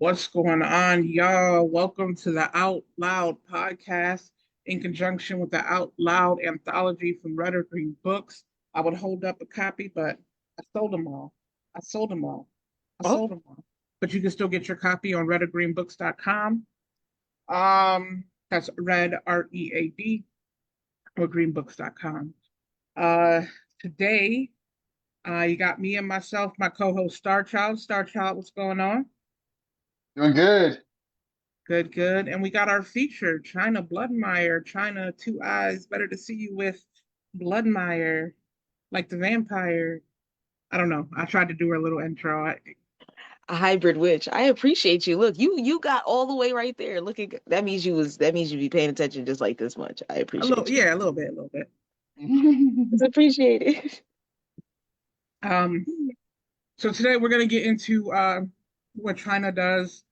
What's going on, y'all? Welcome to the Out Loud podcast in conjunction with the Out Loud anthology from Red or Green Books. I would hold up a copy, but I sold them all. I sold them all. I Oh, sold them all. But you can still get your copy on redorgreenbooks.com. That's red, READ, or greenbooks.com. Uh, Today, you got me and myself, my co-host Star Child. Star Child, what's going on? Doing good. Good, good. And we got our feature, China Bloodmeyer. China, two eyes, better to see you with Bloodmeyer, like the vampire. I don't know. I tried to do her little intro. a hybrid witch. I appreciate you. Look, you got all the way right there. That means you be paying attention just like this much. I A little, appreciate you. yeah, a little bit, a little bit. It's appreciated. Um, so today we're gonna get into what China does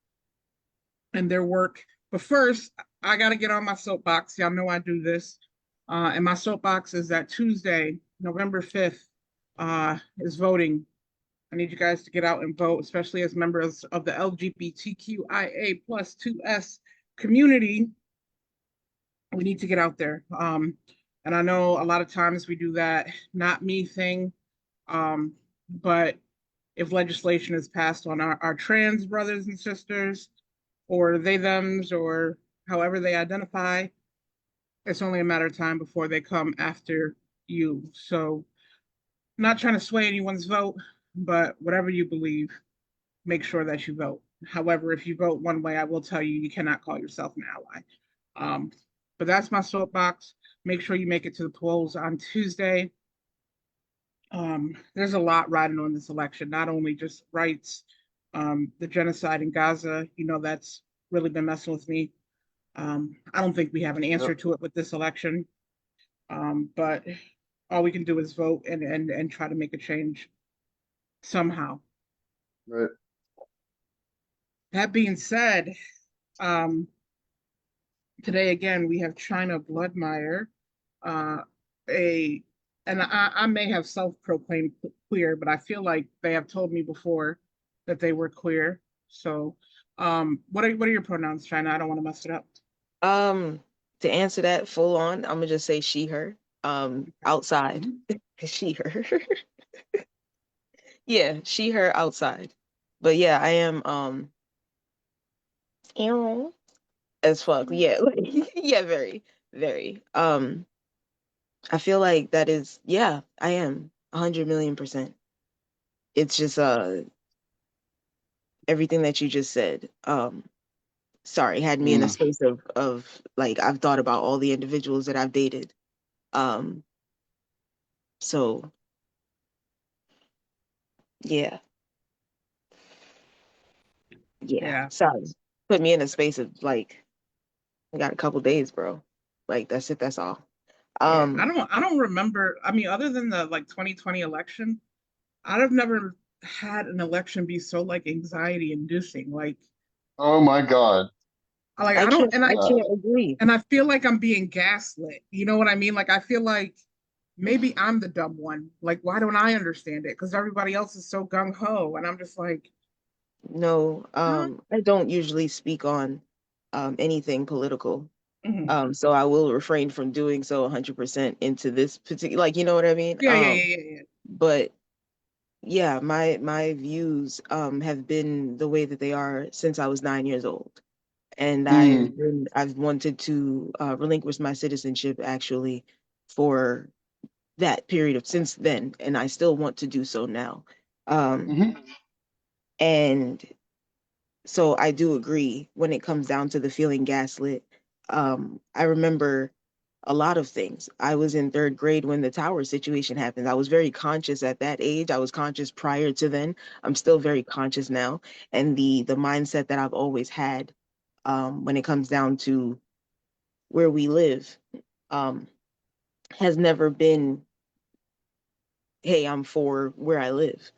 and their work. But first, I gotta get on my soapbox. Y'all know I do this. And my soapbox is that Tuesday, November 5th, is voting. I need you guys to get out and vote, especially as members of the LGBTQIA plus 2S community. We need to get out there. And I know a lot of times we do that not me thing. But if legislation is passed on our trans brothers and sisters, or they thems, or however they identify, it's only a matter of time before they come after you. So, not trying to sway anyone's vote, but whatever you believe, make sure that you vote. However, if you vote one way, I will tell you you cannot call yourself an ally. Um, but that's my soapbox. Make sure you make it to the polls on Tuesday. There's a lot riding on this election, not only just rights, the genocide in Gaza, that's really been messing with me. I don't think we have an answer Yep. to it with this election, but all we can do is vote and try to make a change somehow. Right. That being said, um, today again we have China Bloodmeyer, uh, a and I may have self-proclaimed queer, but I feel like they have told me before that they were queer. So, what are your pronouns, China? I don't want to mess it up. Um, to answer that full on, I'm gonna just say she, her. Outside. She, her. Yeah, she, her outside. But yeah, I am Aaron as fuck. Yeah, like, yeah, very, very. I feel like that is, yeah, I am 100 million%. It's just everything that you just said. Sorry, had me in a Mm. space of like I've thought about all the individuals that I've dated. Um, so yeah, yeah. Yeah. Sorry. Put me in a space of like I got a couple days, bro. Like that's it, that's all. Yeah, I Um, don't I don't remember. I mean, other than the like 2020 election, I've never had an election be so like anxiety inducing. Oh my God. I don't I can't agree. and I feel like I'm being gaslit. You know what I mean? Like I feel like maybe I'm the dumb one. Like why don't I understand it? Because everybody else is so gung ho, and I'm just like, No, huh? I don't usually speak on anything political. Mhm. So I will refrain from doing so 100% into this particular, like, you know what I mean? Yeah, yeah, yeah, yeah, But yeah, my views have been the way that they are since I was 9 years old. And Mm. I've wanted to relinquish my citizenship actually for that period of since then, and I still want to do so now. Um, Hmm. and so I do agree when it comes down to the feeling gaslit. I remember a lot of things. I was in third grade when the tower situation happened. I was very conscious at that age. I was conscious prior to then. I'm still very conscious now. And the mindset that I've always had when it comes down to where we live um, has never been, hey, I'm for where I live.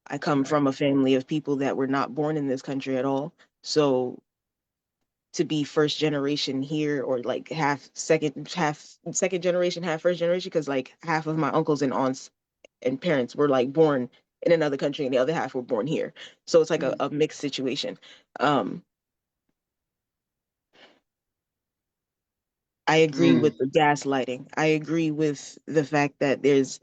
I come Right. from a family of people that were not born in this country at all. So to be first generation here or like half second generation half first generation because like half of my uncles and aunts and parents were like born in another country and the other half were born here. So it's like a mixed situation. I agree Mm, with the gaslighting. I agree with the fact that there's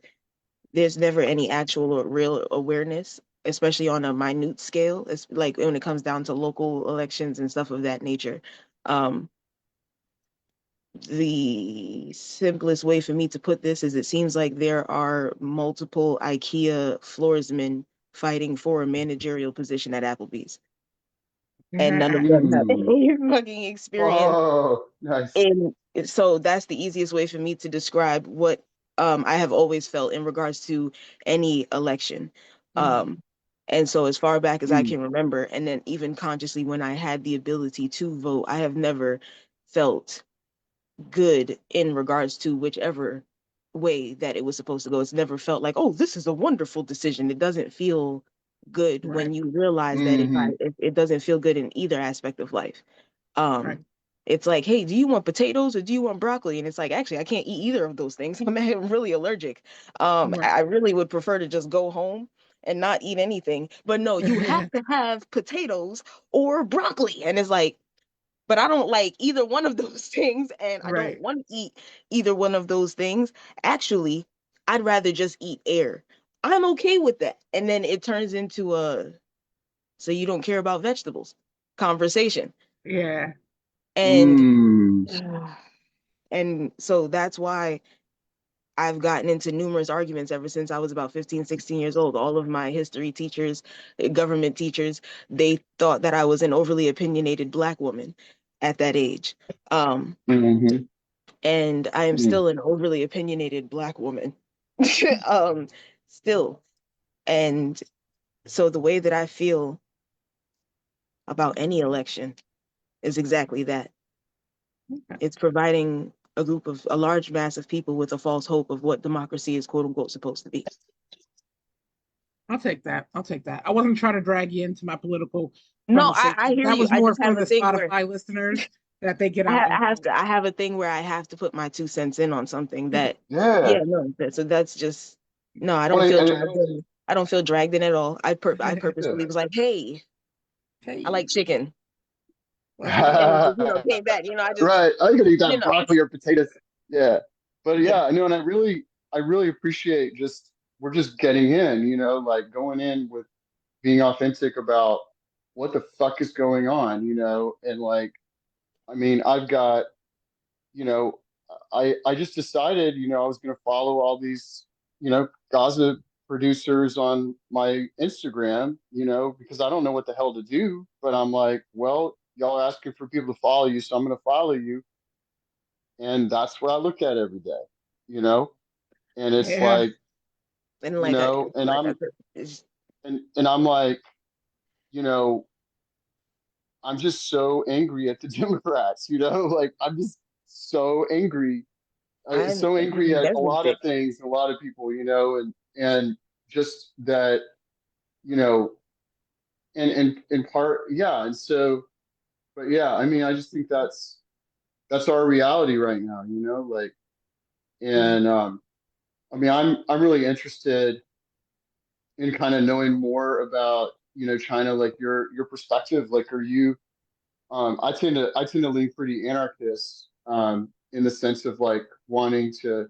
never any actual or real awareness, especially on a minute scale. It's like when it comes down to local elections and stuff of that nature. Um, the simplest way for me to put this is it seems like there are multiple IKEA floorsmen fighting for a managerial position at Applebee's, and none of them have mm. any fucking experience. Oh, nice. And so that's the easiest way for me to describe what I have always felt in regards to any election. Um, and so as far back as I Mm, can remember, and then even consciously when I had the ability to vote, I have never felt good in regards to whichever way that it was supposed to go. It's never felt like, oh, this is a wonderful decision. It doesn't feel good Right. when you realize that hmm if it doesn't feel good in either aspect of life. Right. Um, it's like, hey, do you want potatoes or do you want broccoli? And it's like, actually, I can't eat either of those things. I'm really allergic. Right. I really would prefer to just go home and not eat anything. But no, you have to have potatoes or broccoli. And it's like, but I don't like either one of those things, and I don't Right. want to eat either one of those things. Actually, I'd rather just eat air. I'm okay with that. And then it turns into a so you don't care about vegetables conversation. Yeah. And mm, and so that's why I've gotten into numerous arguments ever since I was about 15, 16 years old. All of my history teachers, government teachers, they thought that I was an overly opinionated Black woman at that age. Um, hmm and I am mm. still an overly opinionated Black woman. Still. And so the way that I feel about any election is exactly that. It's providing a large mass of people with a false hope of what democracy is quote unquote supposed to be. I'll take that. I'll take that. I wasn't trying to drag you into my political No, I conversation. hear That you. was I more just for have a the thing where Spotify listeners that they get out and vote. I have a thing where I have to put my 2 cents in on something that, Yeah. yeah, no, so that's just, no, I don't Well, feel and dragged in. I don't feel dragged in at all. I purposefully was like, hey, I Hey. like chicken. And it just, right. came back, I just, I gotta eat you that know, broccoli or potatoes. Yeah. But yeah. yeah, I know, and I really appreciate just we're just getting in, like going in with being authentic about what the fuck is going on, and like, I mean, I've got, you know, I just decided, I was gonna follow all these, Gaza producers on my Instagram, because I don't know what the hell to do, but I'm like, well, y'all are asking for people to follow you, so I'm gonna follow you, and that's what I look at every day, you know, and it's Yeah. like, And like and like I said, it's, and I'm like, you know, I'm just so angry at the Democrats, like I'm just so angry, so angry I'm at a lot of devastated. things, a lot of people, and just that, you know, and in part, yeah, and so, but yeah, I mean, I just think that's our reality right now, like, and I mean, I'm really interested in kind of knowing more about, China, like your perspective, like, are you I tend to lean pretty anarchist, in the sense of like wanting to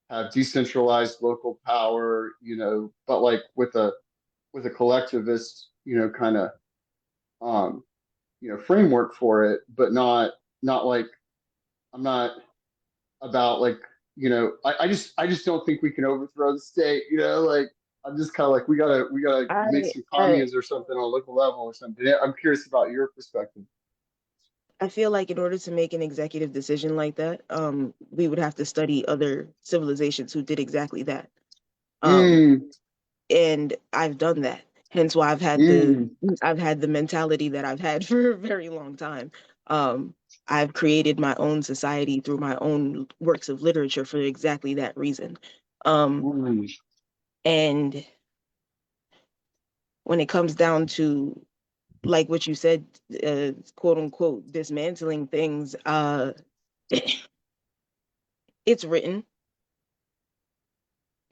have decentralized local power, but like with a collectivist, kind of framework for it, but not like I'm not about like, I just don't think we can overthrow the state, like I'm just kind of like we gotta make I, some I communes or something on a local level or something. Yeah, I'm curious about your perspective. I feel like in order to make an executive decision like that, we would have to study other civilizations who did exactly that. Um, Mm, and I've done that. Hence why mm, I've had the mentality that I've had for a very long time. Um, I've created my own society through my own works of literature for exactly that reason. Um, mm, and when it comes down to like what you said, quote unquote, dismantling things, it's written.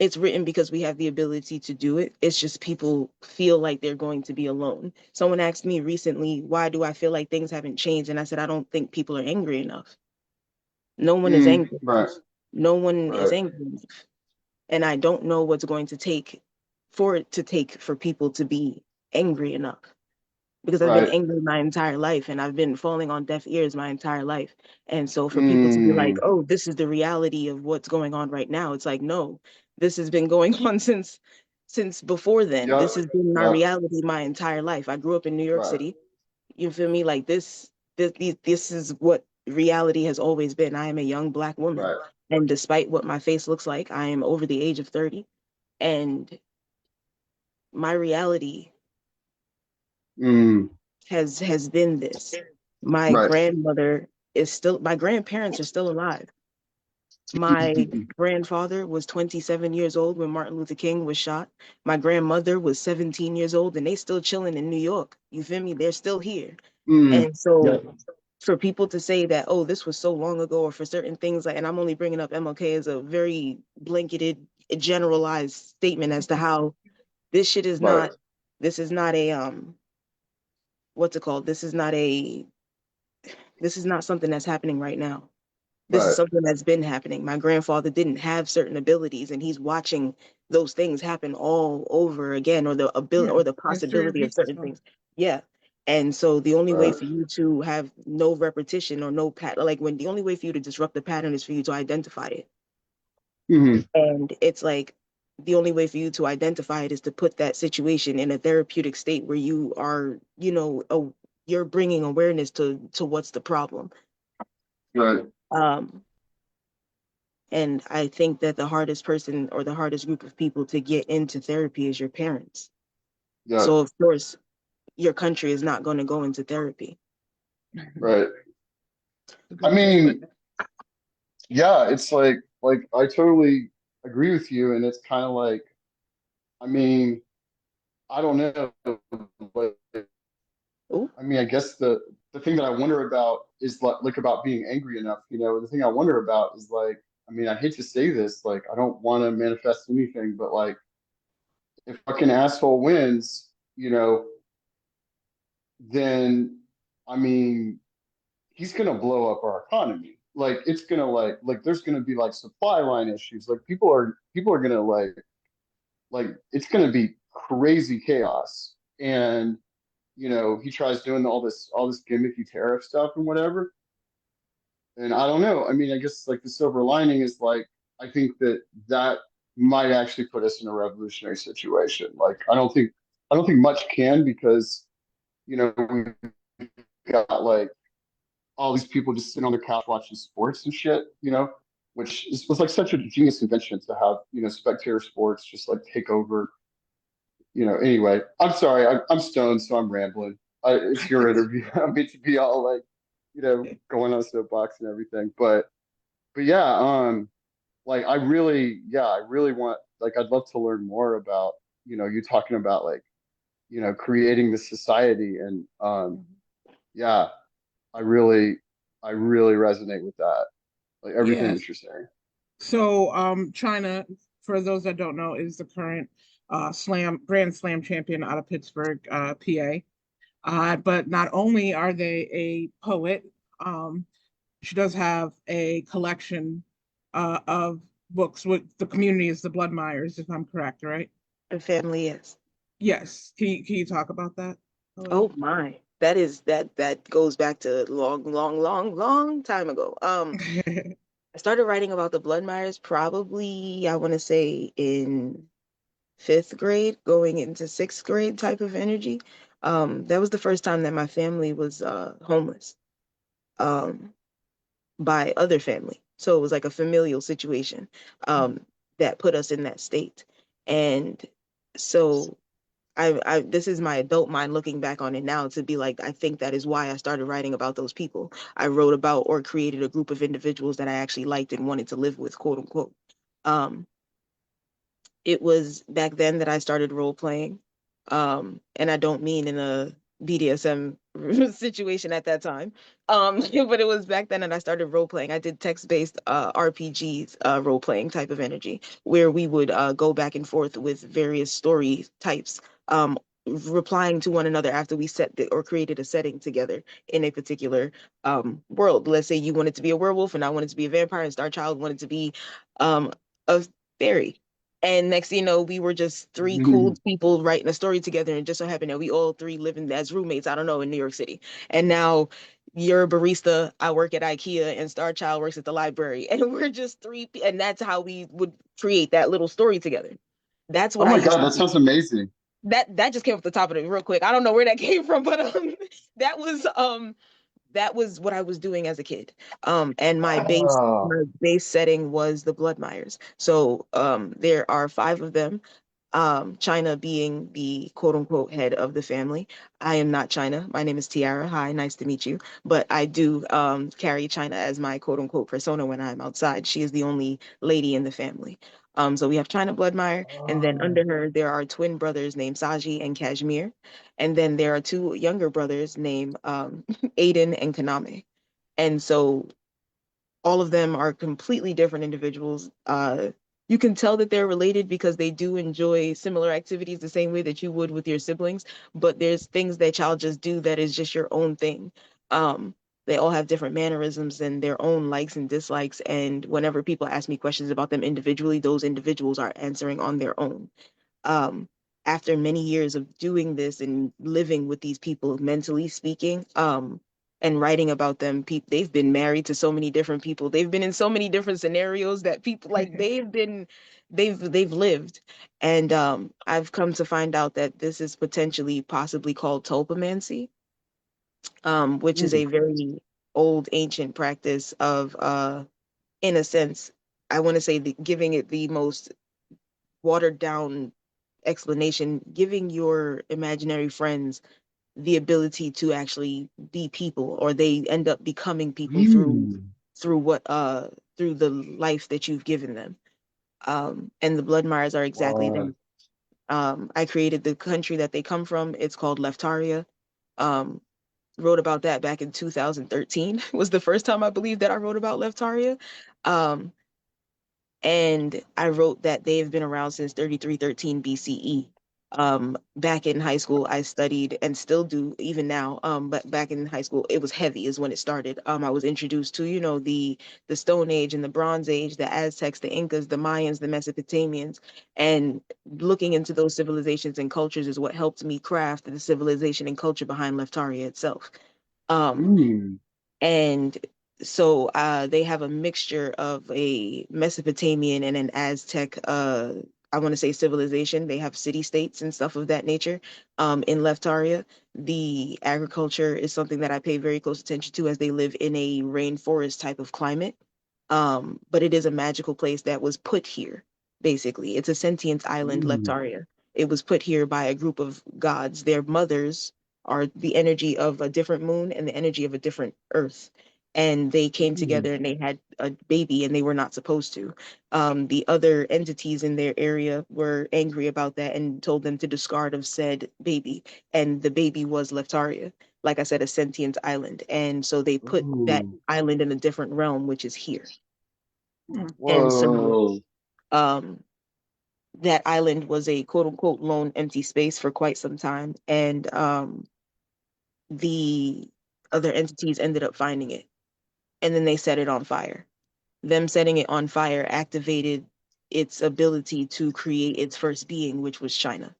It's written because we have the ability to do it. It's just people feel like they're going to be alone. Someone asked me recently, why do I feel like things haven't changed? And I said, I don't think people are angry enough. No one is angry. Right. No one is Right. angry enough. And I don't know what's going to take for people to be angry enough. Because I've been Right. angry my entire life and I've been falling on deaf ears my entire life. And so for people to be like, Mm, oh, this is the reality of what's going on right now, it's like, no, this has been going on since before then. yep. This has been my Yep. reality my entire life. I grew up in New York Right. City. You feel me? Like this is what reality has always been. I am a young Black woman. Right. And despite what my face looks like, I am over the age of 30. And my reality Mm, has been this. My right. grandmother is still, my grandparents are still alive. My grandfather was 27 years old when Martin Luther King was shot. My grandmother was 17 years old and they still chilling in New York. You feel me? They're still here. Mm, And so yep. for people to say that, oh, this was so long ago, or for certain things, like, and I'm only bringing up MLK as a very blanketed, generalized statement as to how this shit is Right. not, this is not a, what's it called? This is not something that's happening right now. This is Right. something that's been happening. My grandfather didn't have certain abilities, and he's watching those things happen all over again, or the ability Yeah, or the history possibility of repeats certain itself. things. Yeah. And so the only way Right. for you to have no repetition or no pattern, like when the only way for you to disrupt the pattern is for you to identify it. Hmm. And it's like the only way for you to identify it is to put that situation in a therapeutic state where you are, you're bringing awareness to what's the problem. Right. Um, And I think that the hardest person or the hardest group of people to get into therapy is your parents. Yeah. So, of course, your country is not going to go into therapy. Right. A I good place to mean, yeah, it's like I totally agree with you, and it's kind of like, I mean, I don't know, but Oh, I mean, I guess the thing that I wonder about is like about being angry enough. The thing I wonder about is like, I mean, I hate to say this, like, I don't want to manifest anything, but like, if fucking asshole wins, then I mean, he's gonna blow up our economy. Like, it's gonna like there's gonna be like supply line issues. Like, people are gonna like it's gonna be crazy chaos. And he tries doing all this gimmicky tariff stuff and whatever. And I don't know. I mean, I guess like the silver lining is like I think that might actually put us in a revolutionary situation. Like, I don't think much can, because we've got like all these people just sitting on their couch watching sports and shit, which was like such a genius invention to have, spectator sports just like take over. Anyway, I'm sorry, I'm stoned, so I'm rambling. It's your interview. I mean to be all like, going on a soapbox and everything, but yeah, like I really want, like, I'd love to learn more about, you talking about like, creating the society, and yeah, I really, I really resonate with that. Like everything Yes. that you're saying. So, China, for those that don't know, is the current Grand Slam champion out of Pittsburgh, PA. But not only are they a poet, um, she does have a collection of books. With the community is the Blood Myers, if I'm correct, right? and family is. Yes. Can you talk about that a little? Oh my. That goes back to long, long, long, long time ago. I started writing about the Blood Myers probably, I want to say in fifth grade, going into sixth grade type of energy. That was the first time that my family was homeless. Um, by other family. So it was like a familial situation that put us in that state. And so this is my adult mind looking back on it now to be like, I think that is why I started writing about those people. I wrote about or created a group of individuals that I actually liked and wanted to live with, quote unquote. Um, it was back then that I started role playing. And I don't mean in a BDSM situation at that time. But it was back then, and I started role playing. I did text-based RPGs, role playing type of energy, where we would go back and forth with various story types, replying to one another after we or created a setting together in a particular world. Let's say you wanted to be a werewolf, and I wanted to be a vampire, and Star Child wanted to be a fairy. And next thing you know, we were just three cool Mm. people writing a story together. And it just so happened that we all three living as roommates, I don't know, in New York City. And now you're a barista, I work at IKEA, and Star Child works at the library. And we're just and that's how we would create that little story together. That's Oh what I my used God, to that do. sounds amazing. That just came off the top of it real quick. I don't know where that came from, but that was that was what I was doing as a kid. And Wow. my base setting was the Bloodmires. So there are five of them. China being the quote unquote head of the family. I am not China. My name is Tiara. Hi, nice to meet you. But I do carry China as my quote unquote persona when I'm outside. She is the only lady in the family. So we have China Bloodmire, and then Oh. under her there are twin brothers named Saji and Kashmir, and then there are two younger brothers named Aiden and Kaname. And so all of them are completely different individuals. You can tell that they're related because they do enjoy similar activities the same way that you would with your siblings, but there's things that y'all just do that is just your own thing. They all have different mannerisms and their own likes and dislikes. And whenever people ask me questions about them individually, those individuals are answering on their own. um, After many years of doing this and living with these people, mentally speaking, and writing about them, they've been married to so many different people. They've been in so many different scenarios that people like they've lived. And I've come to find out that this is potentially possibly called tulpamancy, which is a Mm. very old ancient practice of in a sense, I want to say giving it the most watered down explanation, giving your imaginary friends the ability to actually be people, or they end up becoming people Mm. through the life that you've given them. And the Bloodmires are exactly Wow. them. I created the country that they come from. It's called Leftaria. Um, Wrote about that back in 2013 was the first time I believe that I wrote about Leftaria. Um, and I wrote that they have been around since 3313 BCE. Back in high school, I studied and still do even now. But back in high school, it was heavy is when it started. I was introduced to, the Stone Age and the Bronze Age, the Aztecs, the Incas, the Mayans, the Mesopotamians, and looking into those civilizations and cultures is what helped me craft the civilization and culture behind Leftaria itself. Um, Mm. and so they have a mixture of a Mesopotamian and an Aztec, I want to say civilization. They have city states and stuff of that nature. In Leftaria, the agriculture is something that I pay very close attention to as they live in a rainforest type of climate. But it is a magical place that was put here, basically. It's a sentient island, Mm. Leptaria. It was put here by a group of gods. Their mothers are the energy of a different moon and the energy of a different earth. And they came Mm. together and they had a baby and they were not supposed to. The other entities in their area were angry about that and told them to discard of said baby. And the baby was Leftaria, like I said, a sentient island. And so they put that Ooh. island in a different realm, which is here. Hmm. And so Whoa. um, that island was a quote unquote lone empty space for quite some time. And the other entities ended up finding it. And then they set it on fire. Them setting it on fire activated its ability to create its first being, which was China.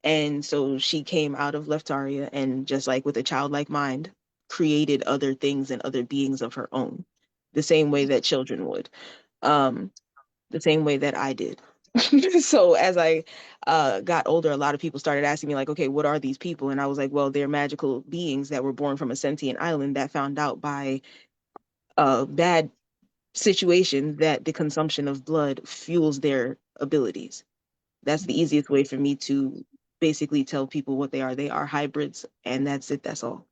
And so she came out of Leftaria and, just like with a childlike mind, created other things and other beings of her own, the same way that children would, the same way that I did. So as I got older, a lot of people started asking me, like, okay, what are these people? And I was like, well, they're magical beings that were born from a sentient island that found out by a bad situation that the consumption of blood fuels their abilities. That's the easiest way for me to basically tell people what they are. They are hybrids, and that's it. That's all.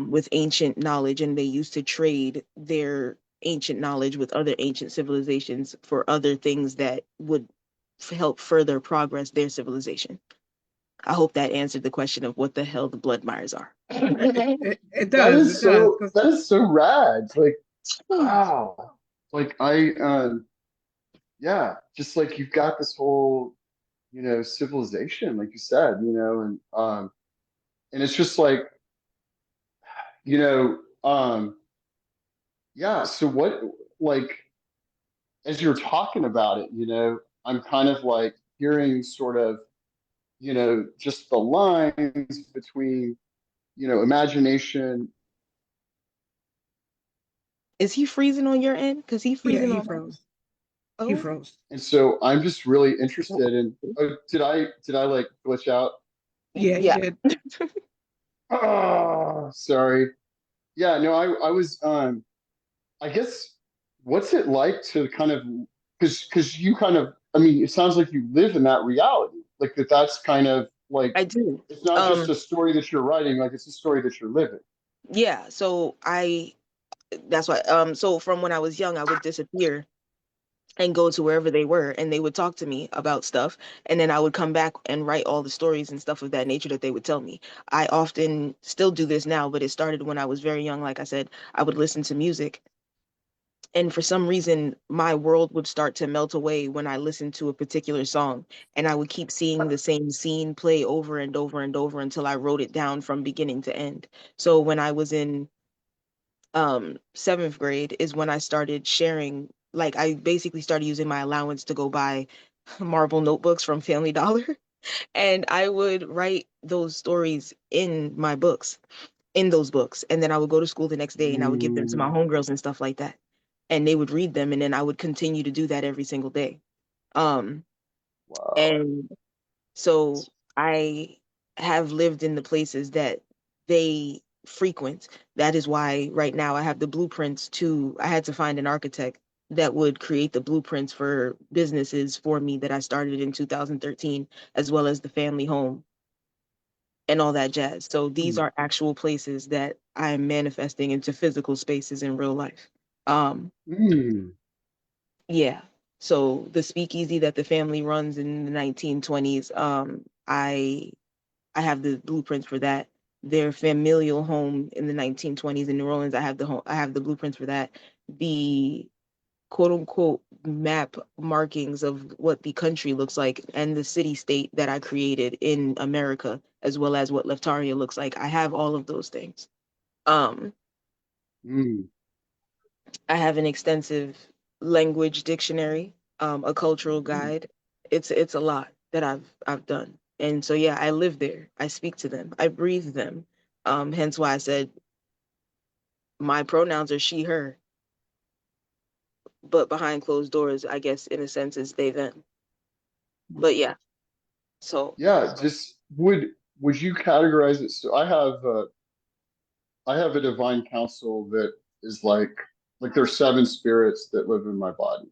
With ancient knowledge, and they used to trade their ancient knowledge with other ancient civilizations for other things that would help further progress their civilization. I hope that answered the question of what the hell the Bloodmires are. It does. It does. 'Cause that is so rad. Like, wow. Like yeah, just like you've got this whole, civilization, like you said, and it's just like, you know, yeah. So what, like, as you're talking about it, I'm kind of like hearing sort of, just the lines between, imagination. Is he freezing on your end? Because he yeah, freezing he on mine. froze. He Oh, froze. And so I'm just really interested in, oh, did I like glitch out? Yeah, he yeah. did. Oh, sorry. Yeah, no, I was I guess what's it like to kind of because you kind of, I mean, it sounds like you live in that reality. Like that's kind of like I do. it's not just a story that you're writing, like it's a story that you're living. Yeah. So that's why. So from when I was young, I would disappear and go to wherever they were, and they would talk to me about stuff, and then I would come back and write all the stories and stuff of that nature that they would tell me. I often still do this now, but it started when I was very young. Like I said, I would listen to music, and for some reason my world would start to melt away when I listened to a particular song, and I would keep seeing the same scene play over and over and over until I wrote it down from beginning to end. So when I was in seventh grade is when I started sharing, like I basically started using my allowance to go buy marble notebooks from Family Dollar. And I would write those stories in those books. And then I would go to school the next day and I would give them to my Mm, homegirls and stuff like that. And they would read them, and then I would continue to do that every single day. Um, wow. and so I have lived in the places that they frequent. That is why right now I have the blueprints to, I had to find an architect that would create the blueprints for businesses for me that I started in 2013, as well as the family home and all that jazz. So these Mm, are actual places that I am manifesting into physical spaces in real life. Um, mm, yeah. So the speakeasy that the family runs in the 1920s, I have the blueprints for that. Their familial home in the 1920s in New Orleans, I have the blueprints for that. The quote unquote map markings of what the country looks like and the city state that I created in America, as well as what Leftaria looks like. I have all of those things. Um, mm, I have an extensive language dictionary, a cultural mm. guide. It's a lot that I've done. And so yeah, I live there. I speak to them. I breathe them. Hence why I said my pronouns are she, her, but behind closed doors, I guess in a sense is they, them. But yeah, so Yeah, just would you categorize it? So I have a divine counsel that is like there's seven spirits that live in my body,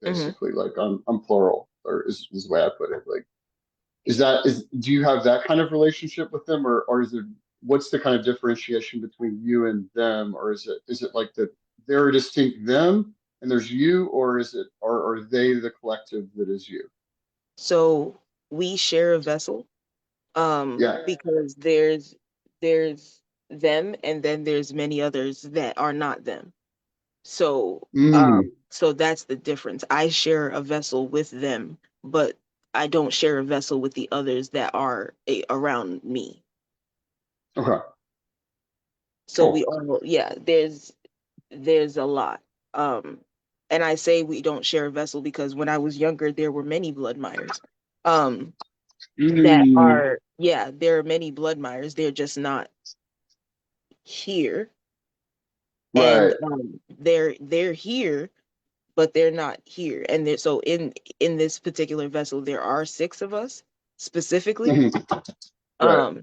mhm. basically. Like I'm plural, or is the way I put it. Like is do you have that kind of relationship with them, or is it what's the kind of differentiation between you and them, or is it like that they're a distinct them and there's you, or is it are they the collective that is you? So we share a vessel, Yeah. because there's them and then there's many others that are not them. So, Mm, so that's the difference. I share a vessel with them, but I don't share a vessel with the others that are around me. okay. So we Cool. all, yeah, there's a lot. Um, and I say we don't share a vessel because when I was younger, there were many Bloodmires. Um, that Mm, are, yeah, there are many Bloodmires. They're just not here, and right. they're here, but they're not here. And so in this particular vessel, there are six of us specifically. Mhm, right. Um,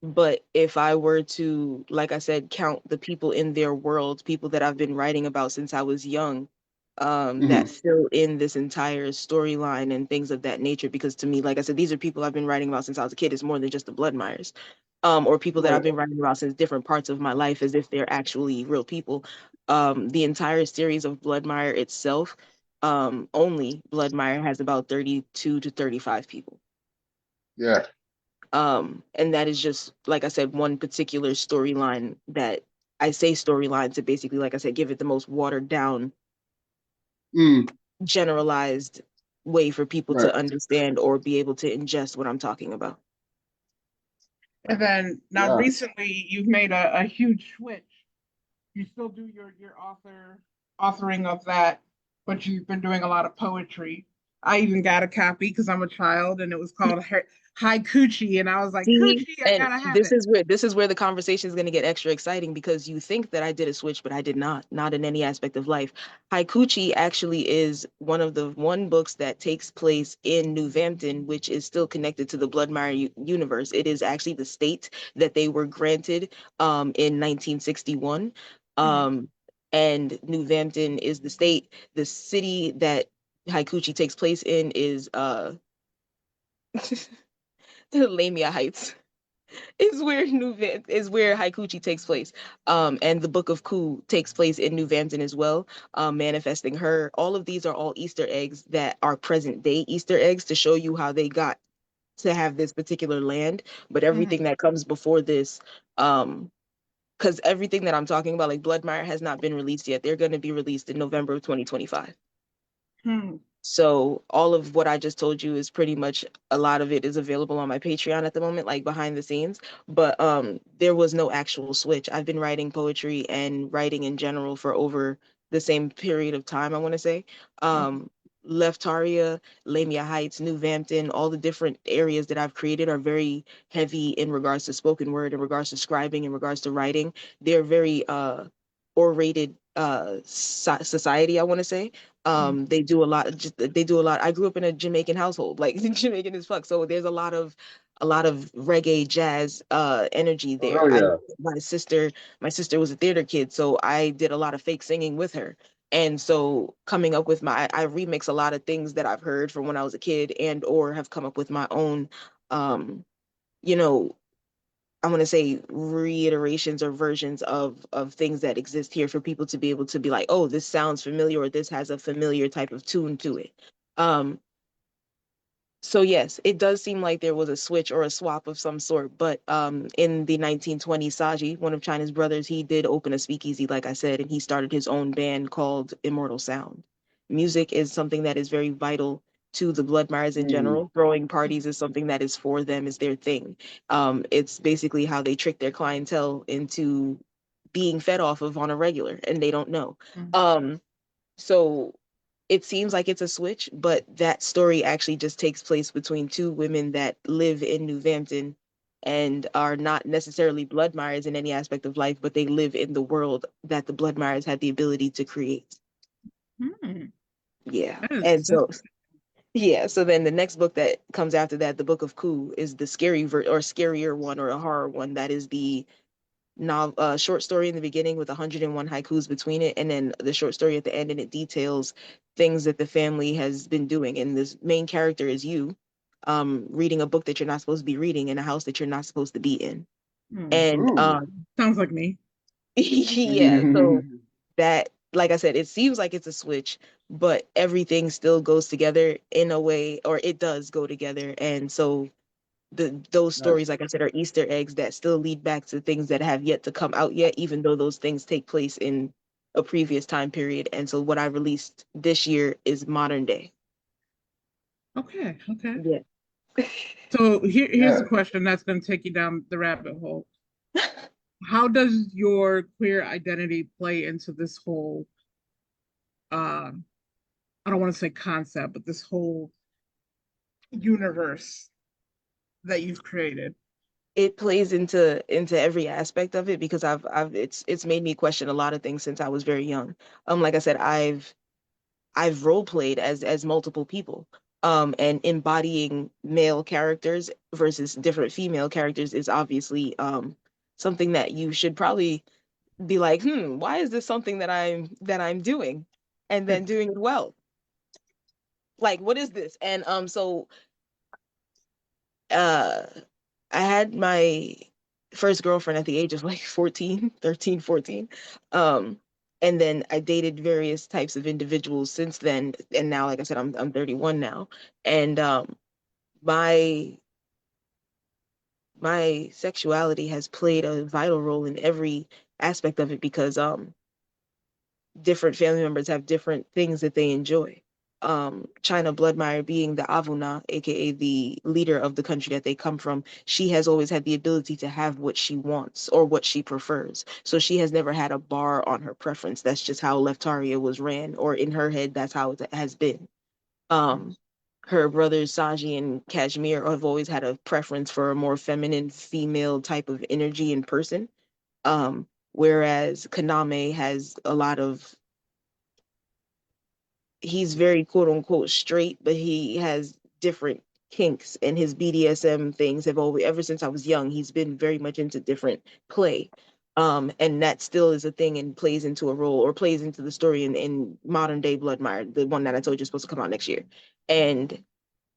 but if I were to, like I said, count the people in their world, people that I've been writing about since I was young, that Hmm. fill in this entire storyline and things of that nature. Because to me, like I said, these are people I've been writing about since I was a kid. It's more than just the Bloodmires, or people that I've Right. been writing about since different parts of my life, as if they're actually real people. The entire series of Bloodmire itself, only Bloodmire has about 32 to 35 people. Yeah. And that is just, like I said, one particular storyline that I say storyline to basically, like I said, give it the most watered down, Mm, generalized way for people right. to understand or be able to ingest what I'm talking about. And then now Yeah. recently you've made a huge switch. You still do your authoring of that, but you've been doing a lot of poetry. I even got a copy because I'm a child, and it was called Hi Coochie, and I was like, See, Coochie, I and gotta have this is where the conversation is going to get extra exciting because you think that I did a switch, but I did not in any aspect of life. Haikuchi actually is one books that takes place in New Vampton, which is still connected to the Bloodmire universe. It is actually the state that they were granted in 1961. it. Um, and New Vampton is the state. The city that Haikuchi takes place in is Lamia Heights. Is where Haikuchi takes place. And the Book of Ku takes place in New Vampton as well, manifesting her. All of these are all Easter eggs that are present day Easter eggs to show you how they got to have this particular land. But Mhm. everything that comes before this, because everything that I'm talking about, like Bloodmire, has not been released yet. They're going to be released in November of 2025. Hmm. So all of what I just told you is pretty much, a lot of it is available on my Patreon at the moment, like behind the scenes. But there was no actual switch. I've been writing poetry and writing in general for over the same period of time, I want to say. Mhm. Leftaria, Lamia Heights, New Vampton, all the different areas that I've created are very heavy in regards to spoken word, in regards to scribing, in regards to writing. They're very orated society, I want to say. Mhm. They do a lot. I grew up in a Jamaican household, like Jamaican as fuck. So there's a lot of reggae jazz energy Oh, there. hell I yeah. my sister was a theater kid, so I did a lot of fake singing with her. And so coming up with I remix a lot of things that I've heard from when I was a kid and or have come up with my own um you know I want to say reiterations or versions of things that exist here for people to be able to be like, oh, this sounds familiar or this has a familiar type of tune to it. Um, so yes, it does seem like there was a switch or a swap of some sort, but in the 1920s, Saji, one of China's brothers, he did open a speakeasy, like I said, and he started his own band called Immortal Sound. Music is something that is very vital to the Bloodmires in Mm, general. Throwing parties is something that is for them, is their thing. It's basically how they trick their clientele into being fed off of on a regular, and they don't know. Mhm. Um, so it seems like it's a switch, but that story actually just takes place between two women that live in New Vampton and are not necessarily Bloodmires in any aspect of life, but they live in the world that the Bloodmires had the ability to create. Hmm. Yeah. And That's so, yeah, so then the next book that comes after that, the Book of Ku, is the or scarier one or a horror one. That is the short story in the beginning with 101 haikus between it, and then the short story at the end, and it details things that the family has been doing. And this main character is you, reading a book that you're not supposed to be reading in a house that you're not supposed to be in. hmm. And ooh. Sounds like me. yeah, so that, like I said, it seems like it's a switch, but everything still goes together in a way, or it does go together. And so those stories, Nice. like I said, are Easter eggs that still lead back to things that have yet to come out yet, even though those things take place in a previous time period. And so what I released this year is modern day. Okay, okay. Yeah. So here's Yeah. a question that's going to take you down the rabbit hole. How does your queer identity play into this whole uh I don't want to say concept, but this whole universe that you've created? It plays into every aspect of it because it's made me question a lot of things since I was very young. Like I said, I've role played as multiple people. And embodying male characters versus different female characters is obviously something that you should probably be like, why is this something that I'm doing and then doing it well? Like, what is this? And so uh I had my first girlfriend at the age of like 14, 13, 14. And then I dated various types of individuals since then. And now, like I said, I'm 31 now. And my my sexuality has played a vital role in every aspect of it because different family members have different things that they enjoy. China Bloodmeyer being the Avuna, aka the leader of the country that they come from, she has always had the ability to have what she wants or what she prefers. So she has never had a bar on her preference. That's just how Leftaria was ran, or in her head, that's how it has been. Um, Her brothers Saji and Kashmir have always had a preference for a more feminine female type of energy in person. Whereas Kaname has a lot of, he's very quote unquote straight, but he has different kinks, and his BDSM things have always, ever since I was young, he's been very much into different play. And that still is a thing and plays into a role or plays into the story in modern day Bloodmire, the one that I told you is supposed to come out next year. And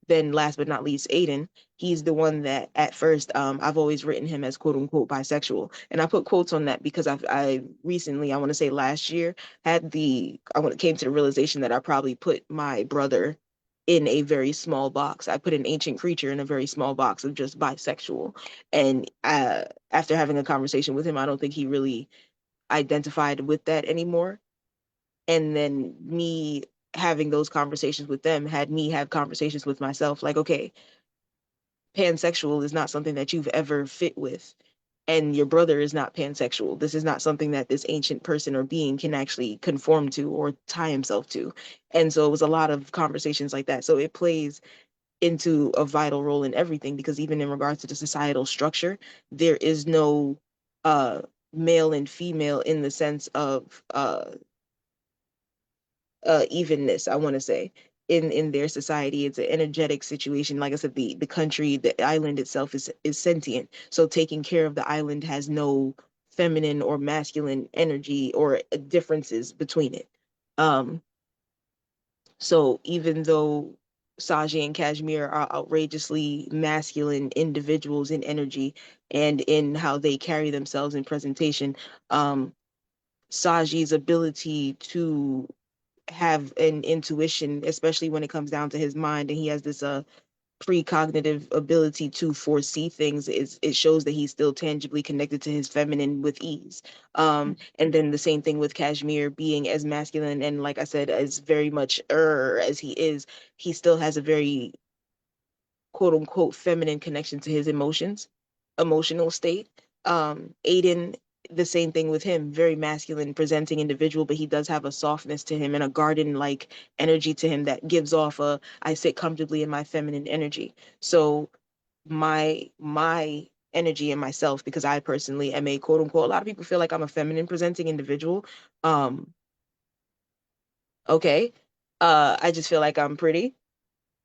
then last but not least, Aiden, he's the one that at first I've always written him as quote unquote bisexual. And I put quotes on that because I recently, I want to say last year, came to the realization that I probably put my brother in a very small box. I put an ancient creature in a very small box of just bisexual. And after having a conversation with him, I don't think he really identified with that anymore. And then me having those conversations with them had me have conversations with myself like, okay, pansexual is not something that you've ever fit with, and your brother is not pansexual. This is not something that this ancient person or being can actually conform to or tie himself to. And so it was a lot of conversations like that. So it plays into a vital role in everything, because even in regards to the societal structure, there is no uh male and female in the sense of evenness, I want to say, in their society. It's an energetic situation. Like I said, the country, the island itself is sentient, so taking care of the island has no feminine or masculine energy or differences between it. um so even though Saji and Kashmir are outrageously masculine individuals in energy and in how they carry themselves in presentation, um Saji's ability to have an intuition, especially when it comes down to his mind, and he has this precognitive ability to foresee things. Is It shows that he's still tangibly connected to his feminine with ease. And then the same thing with Kashmir being as masculine and, like I said, as very much as he is, he still has a very quote unquote feminine connection to his emotional state. Aiden, the same thing with him, very masculine presenting individual, but he does have a softness to him and a garden like energy to him that gives off a I sit comfortably in my feminine energy. So my energy and myself, because I personally am a quote unquote, a lot of people feel like I'm a feminine presenting individual. Um, okay. I just feel like I'm pretty.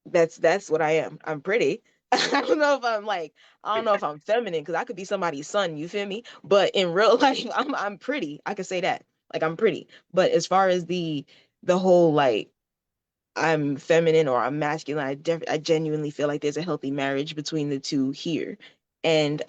That's what I am. I'm pretty. I don't know if I'm like, I don't know if I'm feminine because I could be somebody's son, you feel me? But in real life, I'm pretty. I could say that. Like I'm pretty. But as far as the whole like I'm feminine or I'm masculine, I genuinely feel like there's a healthy marriage between the two here. And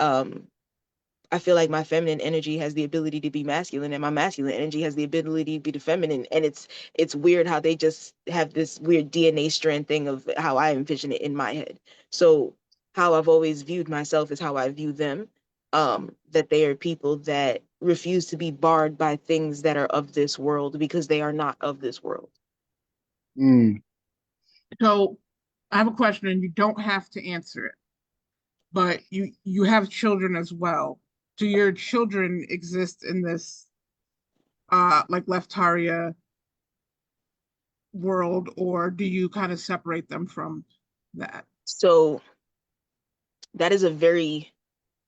I feel like my feminine energy has the ability to be masculine, and my masculine energy has the ability to be the feminine. And it's weird how they just have this weird DNA strand thing of how I envision it in my head. So how I've always viewed myself is how I view them. That they are people that refuse to be barred by things that are of this world because they are not of this world. Mm. So I have a question, and you don't have to answer it, but you have children as well. Do your children exist in this like Leftaria world, or do you kind of separate them from that? So that is a very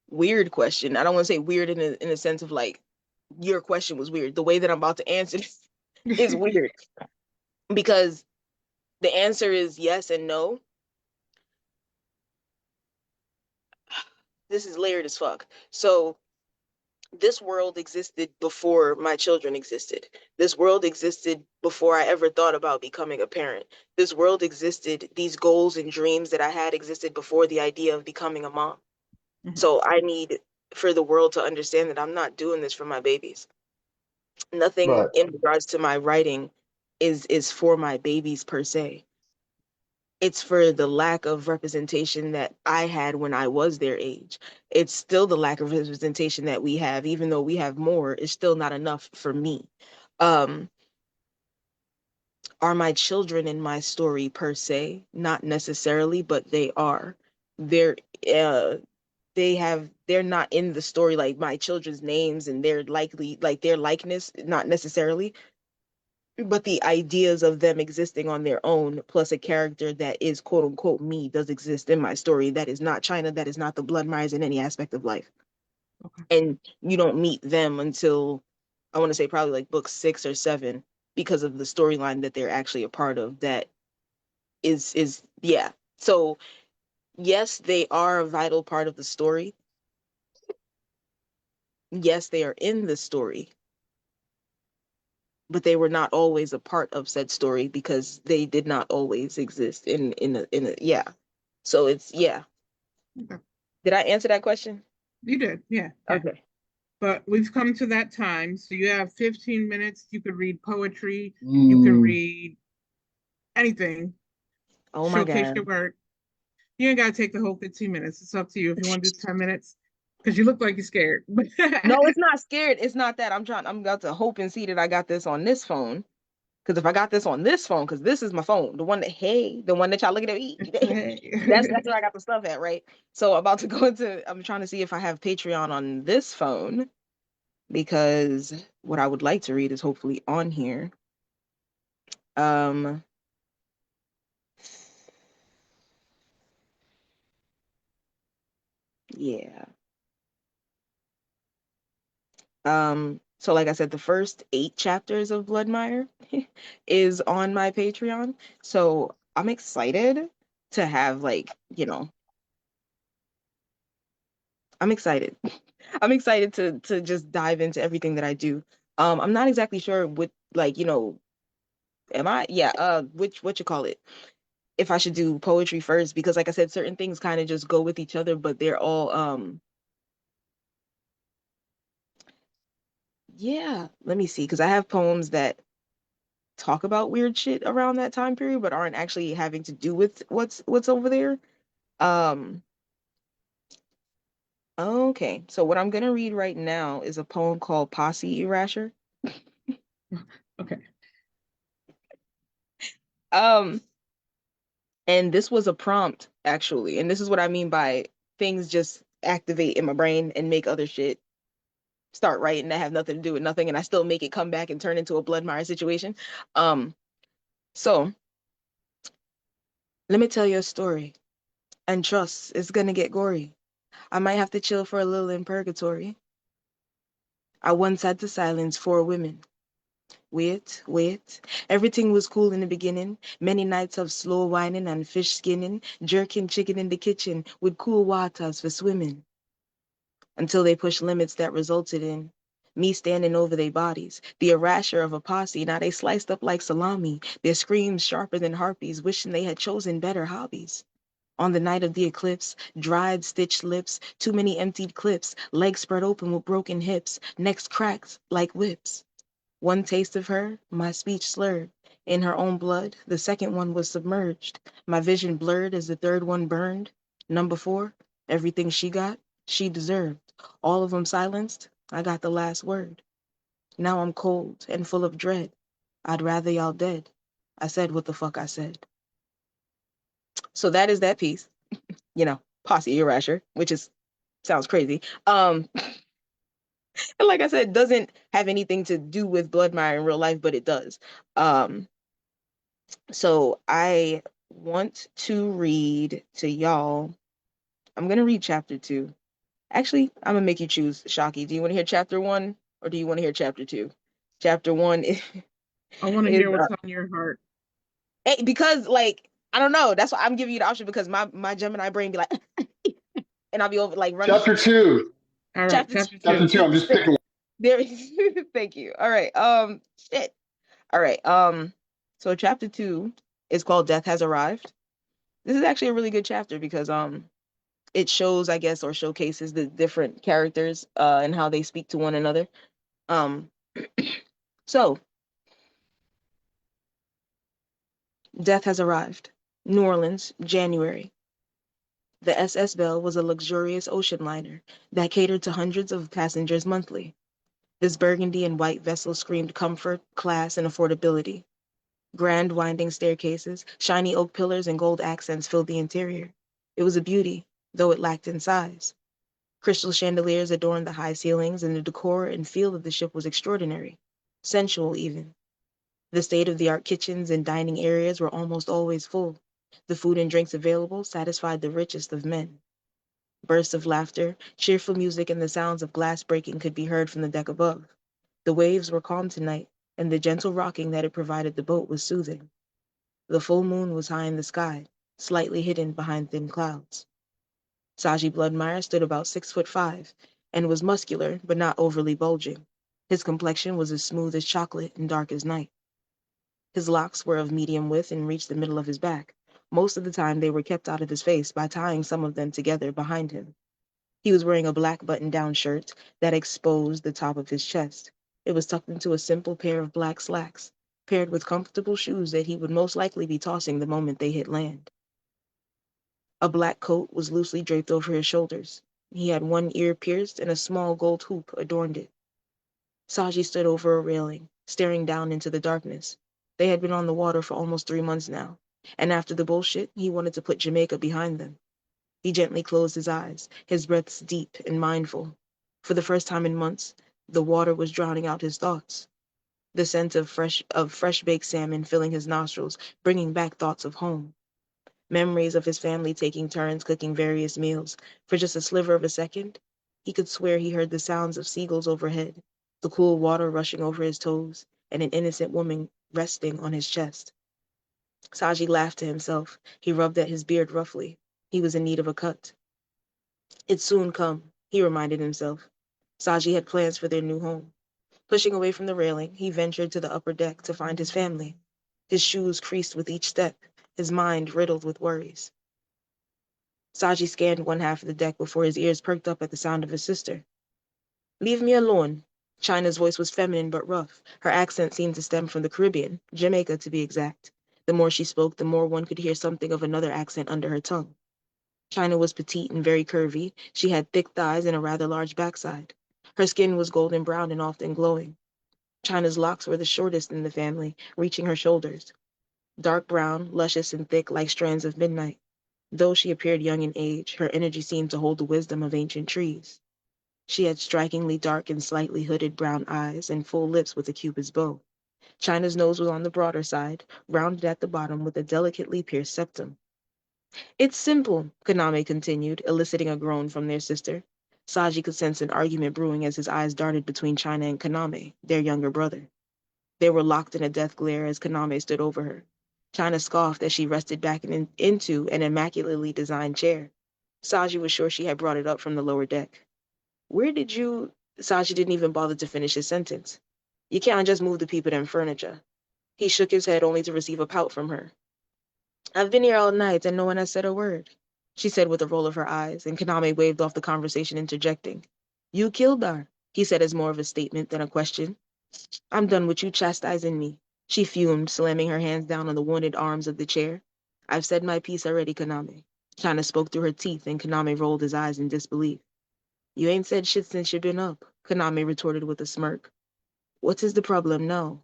weird question. I don't want to say weird in a sense of like your question was weird. The way that I'm about to answer this is weird because the answer is yes and no. This is layered as fuck. So this world existed before my children existed. This world existed before I ever thought about becoming a parent. This world existed, these goals and dreams that I had existed before the idea of becoming a mom. Mhm. So I need for the world to understand that I'm not doing this for my babies. Nothing Right. in regards to my writing is for my babies per se. it's for the lack of representation that I had when I was their age. It's still the lack of representation that we have, even though we have more, it's still not enough for me. Um, are my children in my story per se? Not necessarily, but they are. They're uh they're not in the story, like my children's names and their likely like their likeness, not necessarily, but the ideas of them existing on their own, plus a character that is quote unquote me, does exist in my story. That is not China. That is not the Blood Myers in any aspect of life. Okay. And you don't meet them until, I want to say, probably like book 6 or 7, because of the storyline that they're actually a part of. That is yeah. So yes, they are a vital part of the story. Yes, they are in the story, but they were not always a part of said story because they did not always exist in a yeah. So it's yeah. Okay. Did I answer that question? You did. Yeah. Yeah. Okay. But we've come to that time. So you have 15 minutes. You could read poetry. You could Mm. read anything. Oh my Showcase your God. work. You ain't gotta take the whole 15 minutes. It's up to you if you want to do 10 minutes. Because you look like you're scared. No, it's not scared. It's not that. I'm about to hope and see that I got this on this phone. Because if I got this on this phone, because this is my phone, the one that y'all looking at me, that's where I got the stuff at, right? So I'm about to go into, I'm trying to see if I have Patreon on this phone, because what I would like to read is hopefully on here. Um, yeah. So like I said, the first 8 chapters of Bloodmire is on my Patreon. So I'm excited to have, like, I'm excited. I'm excited to just dive into everything that I do. I'm not exactly sure what, like, am I, yeah, which what you call it? If I should do poetry first, because like I said, certain things kind of just go with each other, but they're all yeah, let me see, because I have poems that talk about weird shit around that time period, but aren't actually having to do with what's over there. Um, okay, so what I'm gonna read right now is a poem called Posse Erasure. Okay. Um, and this was a prompt actually, and this is what I mean by things just activate in my brain and make other shit start writing that have nothing to do with nothing, and I still make it come back and turn into a blood mire situation. Um, so let me tell you a story, and trust, it's gonna get gory. I might have to chill for a little in purgatory. I once had to silence 4 women. Wait, wait. Everything was cool in the beginning. Many nights of slow whining and fish skinning, jerking chicken in the kitchen with cool waters for swimming. Until they pushed limits that resulted in me standing over their bodies, the erasure of a posse. Now they sliced up like salami, their screams sharper than harpies, wishing they had chosen better hobbies. On the night of the eclipse, dried, stitched lips, too many emptied clips, legs spread open with broken hips, necks cracked like whips. One taste of her, my speech slurred. In her own blood, the second one was submerged. My vision blurred as the third one burned. Number 4, everything she got, she deserved. All of them silenced, I got the last word. Now I'm cold and full of dread. I'd rather y'all dead. I said what the fuck I said. So that is that piece. Posse Erasure, which is sounds crazy. And like I said, doesn't have anything to do with Bloodmire in real life, but it does. Um, so I want to read to y'all. I'm gonna read chapter 2. Actually, I'm gonna make you choose, Shocky. Do you want to hear chapter 1 or do you want to hear chapter 2? Chapter 1 I want to is hear what's on your heart. because, like, I don't know. That's why I'm giving you the option, because my Gemini brain be like, and I'll be over like running. Chapter 2. All right, Chapter chapter Chapter 2. 2. I'm just picking. there. Thank you. All right. Shit. All right. So chapter 2 is called Death Has Arrived. This is actually a really good chapter because it shows, I guess, or showcases the different characters and how they speak to one another. Um so Death has arrived. New Orleans, January. The SS Belle was a luxurious ocean liner that catered to hundreds of passengers monthly. This burgundy and white vessel screamed comfort, class, and affordability. Grand winding staircases, shiny oak pillars, and gold accents filled the interior. It was a beauty, though it lacked in size. Crystal chandeliers adorned the high ceilings, and the decor and feel of the ship was extraordinary, sensual even. The state-of-the-art kitchens and dining areas were almost always full. The food and drinks available satisfied the richest of men. Bursts of laughter, cheerful music, and the sounds of glass breaking could be heard from the deck above. The waves were calm tonight, and the gentle rocking that it provided the boat was soothing. The full moon was high in the sky, slightly hidden behind thin clouds. Saji Bloodmeyer stood about 6'5" and was muscular but not overly bulging. His complexion was as smooth as chocolate and dark as night. His locks were of medium width and reached the middle of his back. Most of the time they were kept out of his face by tying some of them together behind him. He was wearing a black button-down shirt that exposed the top of his chest. It was tucked into a simple pair of black slacks, paired with comfortable shoes that he would most likely be tossing the moment they hit land. A black coat was loosely draped over his shoulders. He had one ear pierced and a small gold hoop adorned it. Saji stood over a railing, staring down into the darkness. They had been on the water for almost 3 months now, and after the bullshit, he wanted to put Jamaica behind them. He gently closed his eyes, his breaths deep and mindful. For the first time in months, the water was drowning out his thoughts. The scent of fresh-baked salmon filling his nostrils, bringing back thoughts of home. Memories of his family taking turns cooking various meals. For just a sliver of a second, he could swear he heard the sounds of seagulls overhead, the cool water rushing over his toes, and an innocent woman resting on his chest. Saji laughed to himself. He rubbed at his beard roughly. He was in need of a cut. It'd soon come, he reminded himself. Saji had plans for their new home. Pushing away from the railing, he ventured to the upper deck to find his family. His shoes creased with each step, his mind riddled with worries. Saji scanned one half of the deck before his ears perked up at the sound of his sister. "Leave me alone." China's voice was feminine but rough. Her accent seemed to stem from the Caribbean, Jamaica to be exact. The more she spoke, the more one could hear something of another accent under her tongue. China was petite and very curvy. She had thick thighs and a rather large backside. Her skin was golden brown and often glowing. China's locks were the shortest in the family, reaching her shoulders. Dark brown, luscious and thick like strands of midnight. Though she appeared young in age, her energy seemed to hold the wisdom of ancient trees. She had strikingly dark and slightly hooded brown eyes and full lips with a cupid's bow. China's nose was on the broader side, rounded at the bottom with a delicately pierced septum. "It's simple," Kaname continued, eliciting a groan from their sister. Saji could sense an argument brewing as his eyes darted between China and Kaname, their younger brother. They were locked in a death glare as Kaname stood over her. China scoffed as she rested back into an immaculately designed chair. Saji was sure she had brought it up from the lower deck. "Where did you—" Saji didn't even bother to finish his sentence. "You can't just move the people them furniture." He shook his head only to receive a pout from her. "I've been here all night and no one has said a word," she said with a roll of her eyes, and Kaname waved off the conversation, interjecting. "You killed her," he said as more of a statement than a question. "I'm done with you chastising me," she fumed, slamming her hands down on the wounded arms of the chair. "I've said my piece already, Kaname." China spoke through her teeth, and Kaname rolled his eyes in disbelief. "You ain't said shit since you been up," Kaname retorted with a smirk. "What is the problem now?"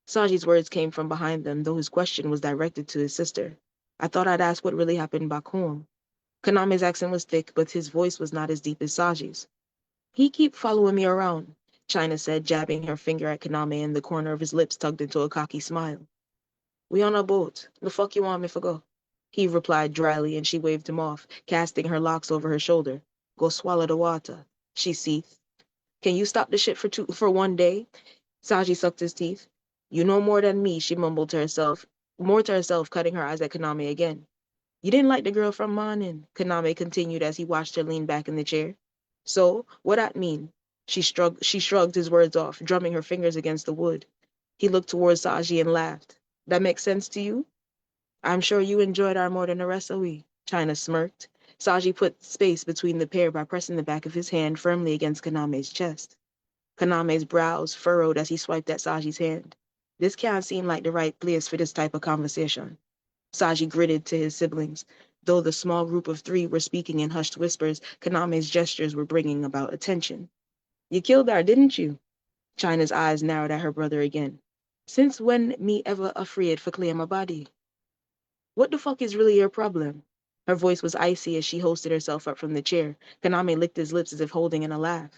Saji's words came from behind them, though his question was directed to his sister. "I thought I'd ask what really happened back home." Kaname's accent was thick, but his voice was not as deep as Saji's. "He keep following me around," China said, jabbing her finger at Kaname, and the corner of his lips tugged into a cocky smile. "We on a boat. The fuck you want me for go?" He replied dryly, and she waved him off, casting her locks over her shoulder. "Go swallow the water," she seethed. "Can you stop the shit for 1 day?" Saji sucked his teeth. "You know more than me," she mumbled to herself, cutting her eyes at Kaname again. "You didn't like the girl from morning," Kaname continued as he watched her lean back in the chair. "So, what that mean?" She shrugged his words off, drumming her fingers against the wood. He looked towards Saji and laughed. "That makes sense to you?" "I'm sure you enjoyed our more than the rest of we," China smirked. Saji put space between the pair by pressing the back of his hand firmly against Kaname's chest. Kaname's brows furrowed as he swiped at Saji's hand. This can't seem like the right place for this type of conversation. Saji gritted to his siblings. Though the small group of three were speaking in hushed whispers, Kaname's gestures were bringing about attention. You killed her, didn't you? China's eyes narrowed at her brother again. Since when me ever afraid for claim a body? What the fuck is really your problem? Her voice was icy as she hoisted herself up from the chair. Kaname licked his lips as if holding in a laugh.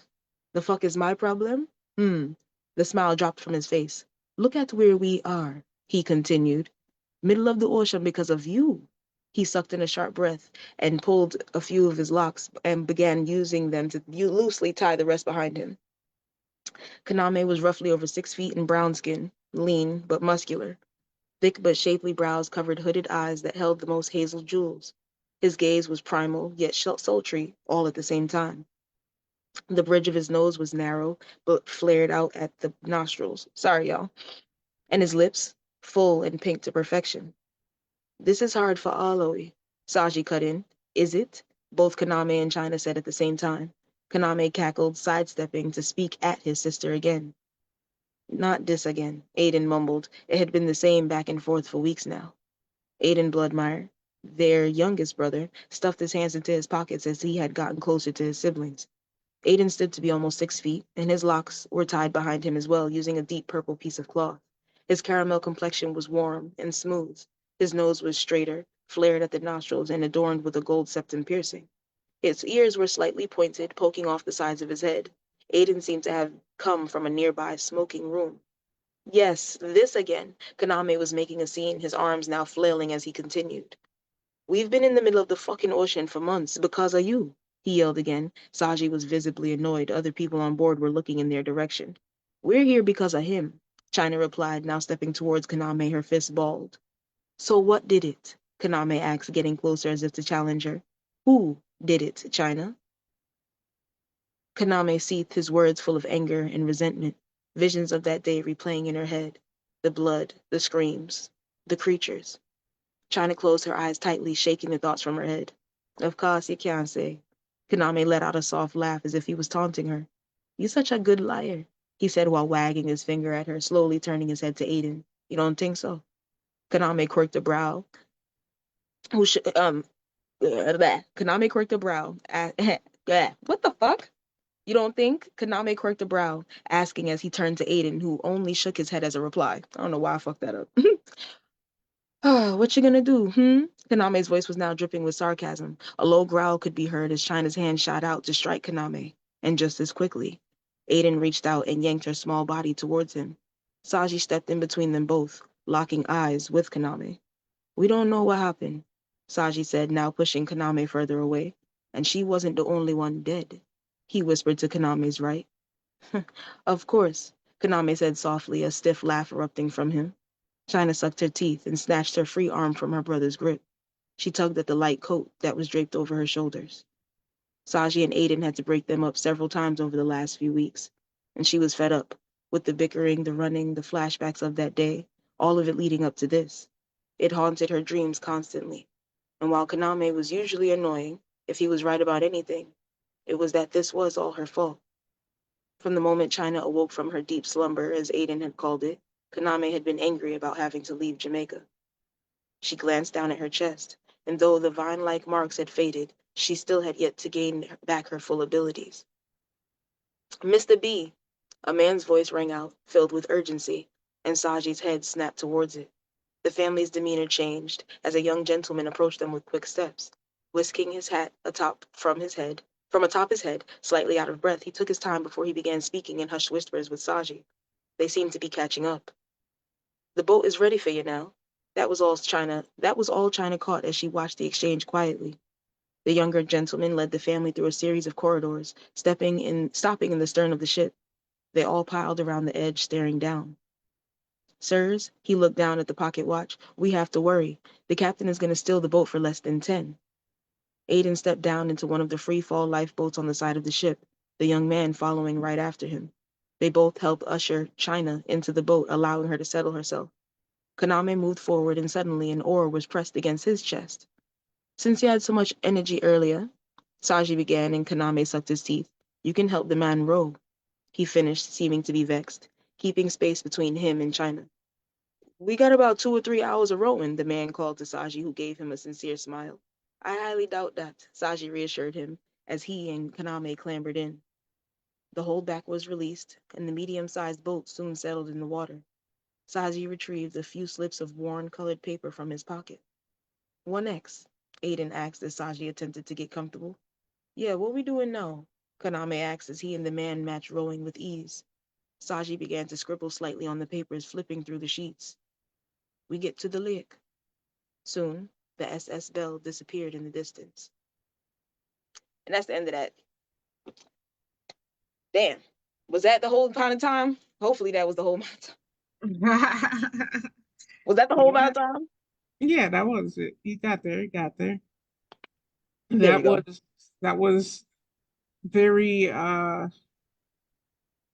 The fuck is my problem? The smile dropped from his face. Look at where we are, he continued. Middle of the ocean because of you. He sucked in a sharp breath and pulled a few of his locks and began using them to loosely tie the rest behind him. Kaname was roughly over 6 feet in brown skin, lean but muscular. Thick but shapely brows covered hooded eyes that held the most hazel jewels. His gaze was primal, yet sultry, all at the same time. The bridge of his nose was narrow, but flared out at the nostrils. Sorry, y'all. And his lips, full and pink to perfection. This is hard for Aloy, Saji cut in. Is it? Both Kaname and China said at the same time. Kaname cackled, sidestepping to speak at his sister again. Not this again, Aiden mumbled. It had been the same back and forth for weeks now. Aiden Bloodmeyer, their youngest brother, stuffed his hands into his pockets as he had gotten closer to his siblings. Aiden stood to be almost 6 feet, and his locks were tied behind him as well, using a deep purple piece of cloth. His caramel complexion was warm and smooth. His nose was straighter, flared at the nostrils, and adorned with a gold septum piercing. His ears were slightly pointed, poking off the sides of his head. Aiden seemed to have come from a nearby smoking room. Yes, this again. Kaname was making a scene, his arms now flailing as he continued. We've been in the middle of the fucking ocean for months because of you, he yelled again. Saji was visibly annoyed. Other people on board were looking in their direction. We're here because of him, China replied, now stepping towards Kaname, her fist balled. So what did it? Kaname asked, getting closer as if to challenge her. Who did it, China? Kaname seethed, his words full of anger and resentment, visions of that day replaying in her head. The blood, the screams, the creatures. China closed her eyes tightly, shaking the thoughts from her head. Of course, you can't say. Kaname let out a soft laugh as if he was taunting her. You're such a good liar, he said while wagging his finger at her, slowly turning his head to Aiden. You don't think so? Kaname quirked a brow. Kaname quirked a brow. What the fuck? You don't think? Kaname quirked a brow, asking as he turned to Aiden, who only shook his head as a reply. I don't know why I fucked that up. What you gonna do, Kaname's voice was now dripping with sarcasm. A low growl could be heard as China's hand shot out to strike Kaname. And just as quickly, Aiden reached out and yanked her small body towards him. Saji stepped in between them both, locking eyes with Kaname. We don't know what happened, Saji said, now pushing Kaname further away. And she wasn't the only one dead, he whispered to Kaname's right. Of course, Kaname said softly, a stiff laugh erupting from him. China sucked her teeth and snatched her free arm from her brother's grip. She tugged at the light coat that was draped over her shoulders. Saji and Aiden had to break them up several times over the last few weeks, and she was fed up with the bickering, the running, the flashbacks of that day, all of it leading up to this. It haunted her dreams constantly, and while Kaname was usually annoying, if he was right about anything, it was that this was all her fault. From the moment China awoke from her deep slumber, as Aiden had called it, Kaname had been angry about having to leave Jamaica. She glanced down at her chest, and though the vine-like marks had faded, she still had yet to gain back her full abilities. Mr. B, a man's voice rang out, filled with urgency, and Saji's head snapped towards it. The family's demeanor changed as a young gentleman approached them with quick steps. Whisking his hat from atop his head, slightly out of breath, he took his time before he began speaking in hushed whispers with Saji. They seemed to be catching up. The boat is ready for you now. That was all China caught as she watched the exchange quietly. The younger gentleman led the family through a series of corridors, stopping in the stern of the ship. They all piled around the edge, staring down. Sirs, he looked down at the pocket watch. We have to worry. The captain is going to steal the boat for less than 10. Aiden stepped down into one of the free-fall lifeboats on the side of the ship, the young man following right after him. They both helped usher China into the boat, allowing her to settle herself. Kaname moved forward, and suddenly an oar was pressed against his chest. Since you had so much energy earlier, Saji began, and Kaname sucked his teeth. You can help the man row, he finished, seeming to be vexed, keeping space between him and China. We got about 2 or 3 hours of rowing, the man called to Saji, who gave him a sincere smile. I highly doubt that, Saji reassured him as he and Kaname clambered in. The holdback was released, and the medium-sized boat soon settled in the water. Saji retrieved a few slips of worn-colored paper from his pocket. 1X, Aiden asked as Saji attempted to get comfortable. Yeah, what we doing now? Kaname asked as he and the man matched rowing with ease. Saji began to scribble slightly on the papers, flipping through the sheets. We get to the lake. Soon, the SS Bell disappeared in the distance. And that's the end of that. Damn. Was that the whole amount of time? Hopefully that was the whole amount of time. Was that the whole amount of time? Yeah, that was it. You got there. You got there. There you go. That was very the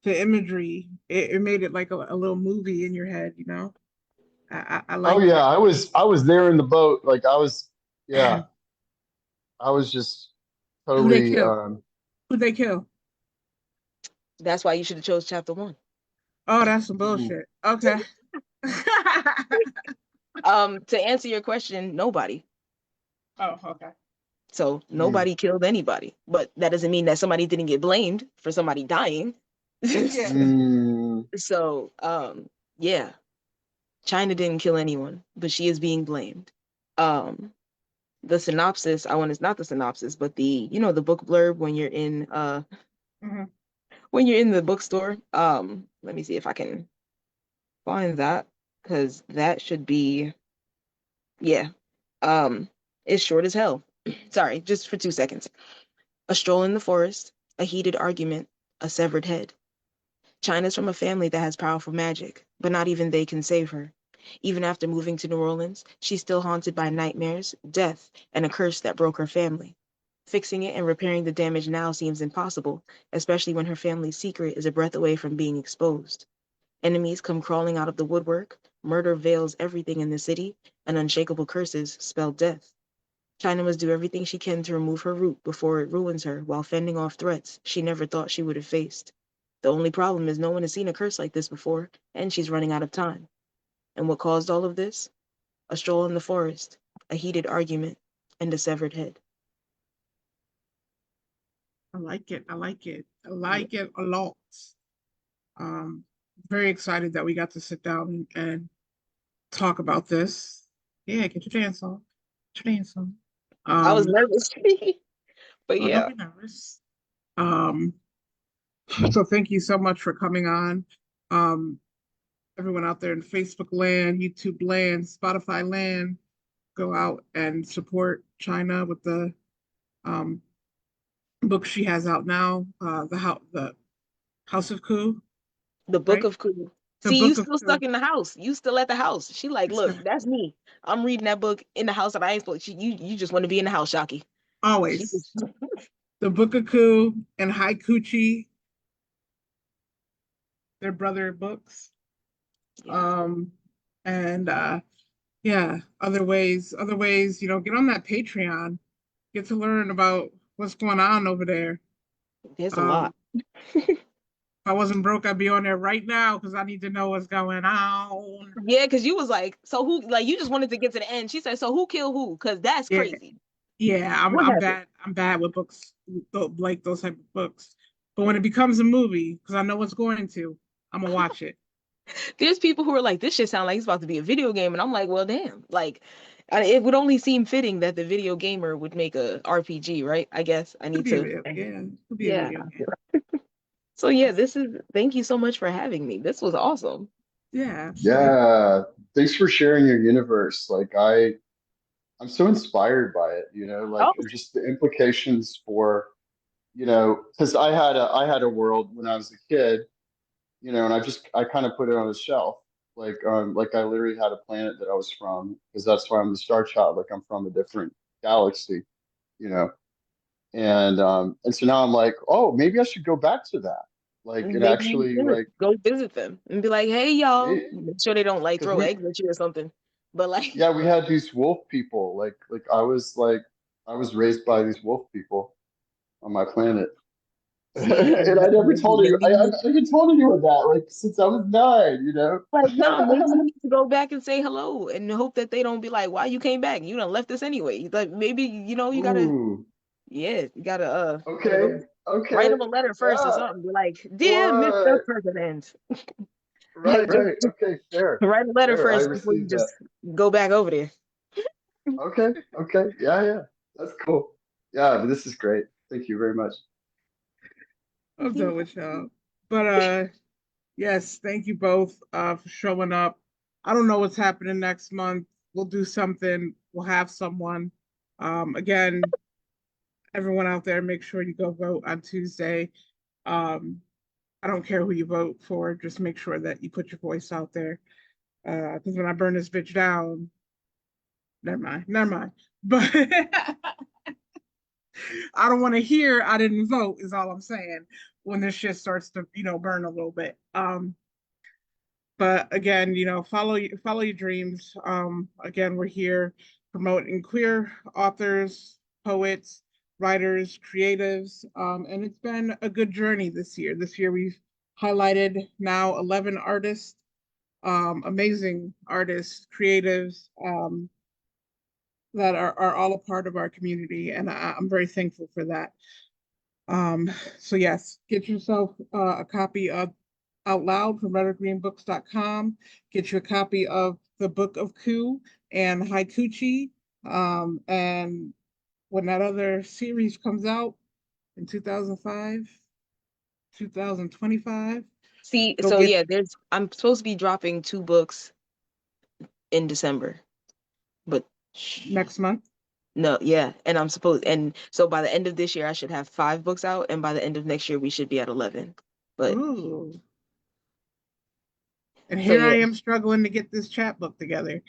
imagery. It made it like a little movie in your head, you know. I Oh liked yeah, it. I was there in the boat. Like I was, yeah, I was just Who they totally. kill? Who they kill? That's why you should have chose chapter 1. Oh, that's some Mm. bullshit. Okay. To answer your question, nobody. Oh, okay. So nobody killed anybody. But that doesn't mean that somebody didn't get blamed for somebody dying. Yeah. So, yeah. China didn't kill anyone, but she is being blamed. The synopsis, it's not the synopsis, but the book blurb when you're in Mhm. when you're in the bookstore. Let me see if I can find that, because that should be, yeah. It's short as hell. Sorry, just for 2 seconds. A stroll in the forest, a heated argument, a severed head. China's from a family that has powerful magic, but not even they can save her. Even after moving to New Orleans, she's still haunted by nightmares, death, and a curse that broke her family. Fixing it and repairing the damage now seems impossible, especially when her family's secret is a breath away from being exposed. Enemies come crawling out of the woodwork, murder veils everything in the city, and unshakable curses spell death. China must do everything she can to remove her root before it ruins her while fending off threats she never thought she would have faced. The only problem is no one has seen a curse like this before, and she's running out of time. And what caused all of this? A stroll in the forest, a heated argument, and a severed head. I like it. I like it. I Yeah. like it a lot. Um, Very excited that we got to sit down and talk about this. Yeah, get your dance on. Get your dance on. I was Um, nervous, but oh, don't yeah. be nervous. Um, so thank you so much for coming on. Um, Everyone out there in Facebook land, YouTube land, Spotify land, go out and support China with the um, book she has out now, the House of Coup, The Book right? of Cool. The See, you Book of still stuck Coup. in the house. You still at the house. She like, look, So, that's me. I'm reading that book in the house that I ain't supposed. You just want to be in the house, Shocky. She always just, the Book of Coup and Haikuchi, their brother books. yeah. Um, and yeah, other ways, get on that Patreon, get to learn about what's going on over there. There's a lot. Um, if I wasn't broke, I'd be on there right now because I need to know what's going on. Yeah, because you was like, so who? Like, you just wanted to get to the end. She said, so who killed who? Because that's Yeah, crazy. yeah, What I'm happened? bad. I'm bad with books, like those type of books. But when it becomes a movie, because I know what's going to, I'm gonna watch it. There's people who are like, this shit sound like it's about to be a video game, and I'm like, well, damn. Like, it would only seem fitting that the video gamer would make a RPG, right? I guess I Could need be a to. video, yeah, could be a Yeah. video game. So yeah, thank you so much for having me. This was awesome. Yeah, absolutely. Yeah, thanks for sharing your universe. Like I'm so inspired by it, like Oh, and just the implications for, because I had a world when I was a kid, and I kind of put it on a shelf. Like I literally had a planet that I was from, because that's why I'm the star child. Like I'm from a different galaxy, you know. And so now I'm like, oh, maybe I should go back to that. Like and maybe you actually should like go visit them and be like, hey y'all. me Make sure they don't like because throw we eggs at you or something. But like, yeah, we had these wolf people. Like I was raised by these wolf people on my planet. See, And I never told you. I maybe haven't told anyone that, like, since I was 9, you know? like no, maybe you need to go back and say hello and hope that they don't be like, why you came back? You done left us anyway. Like maybe you gotta, Ooh, yeah, you gotta okay, write okay, them a letter first or yeah. something. Be like, dear Mr. What? President, Right, like just right. Okay, fair, write a letter fair. I first before you received that. just go back over there. Okay, okay. Yeah, yeah. That's cool. Yeah, but this is great. Thank you very much. I'm done with y'all. But yes, thank you both for showing up. I don't know what's happening next month. We'll do something. We'll have someone. Again, everyone out there, make sure you go vote on Tuesday. Um, I don't care who you vote for. Just make sure that you put your voice out there. Because when I burn this bitch down, never mind, never mind. But I don't want to hear I didn't vote. Is all I'm saying. When this shit starts to burn a little bit. But again, follow your dreams. Again, we're here promoting queer authors, poets, writers, creatives, and it's been a good journey this year. This year we've highlighted now 11 artists, amazing artists, creatives, that are all a part of our community, and I'm very thankful for that. So yes, get yourself a copy of Out Loud from RedderGreenBooks.com. Get you a copy of The Book of Ku and Haikuchi. And when that other series comes out in 2005, 2025, See, go so get yeah, I'm supposed to be dropping 2 books in December, but next month. no, yeah, and and so by the end of this year, I should have 5 books out, and by the end of next year, we should be at 11. But Ooh. And so here I yeah, am struggling to get this chapbook together.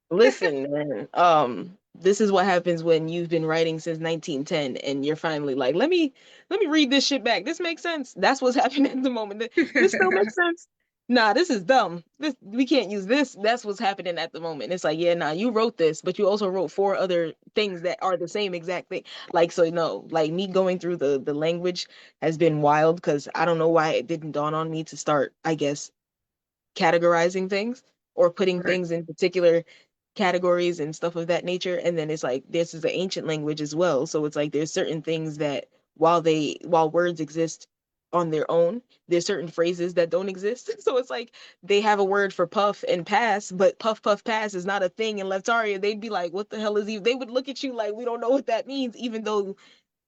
listen, man, this is what happens when you've been writing since 1910, and you're finally like, let me read this shit back. This makes sense. That's what's happening at the moment. This still makes sense. Nah, this is dumb. This we can't use this. That's what's happening at the moment. It's like, yeah, nah, you wrote this, but you also wrote 4 other things that are the same exact thing. Like, so no, like me going through the language has been wild because I don't know why it didn't dawn on me to start, I guess, categorizing things or putting Right, things in particular categories and stuff of that nature. And then it's like this is an ancient language as well. So it's like there's certain things that while words exist on their own, there's certain phrases that don't exist. So it's like they have a word for puff and pass, but puff puff pass is not a thing in Leftaria. They'd be like, what the hell is even they would look at you like we don't know what that means, even though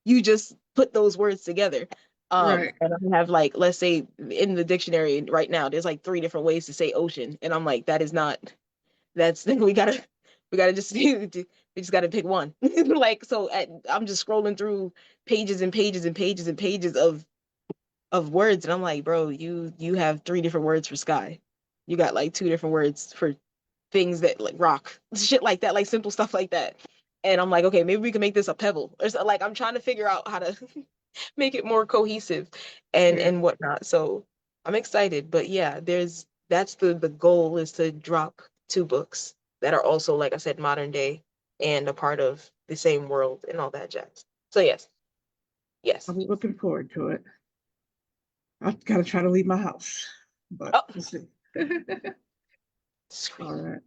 you just put those words together. right, And I have like, let's say in the dictionary right now, there's like 3 different ways to say ocean. And I'm like, that is not, that's, we gotta just, we just gotta pick one. Like, so I'm just scrolling through pages and pages and pages and pages of words. And I'm like, bro, you have 3 different words for sky. You got like 2 different words for things that like rock, shit like that, like simple stuff like that. And I'm like, okay, maybe we can make this a pebble. Or so, like I'm trying to figure out how to make it more cohesive yeah. and whatnot. So I'm excited. But yeah, that's the goal is to drop 2 books that are also, like I said, modern day and a part of the same world and all that jazz. So yes, yes. I'm looking forward to it. I've got to try to leave my house, but Oh, we'll see. sweet. All right.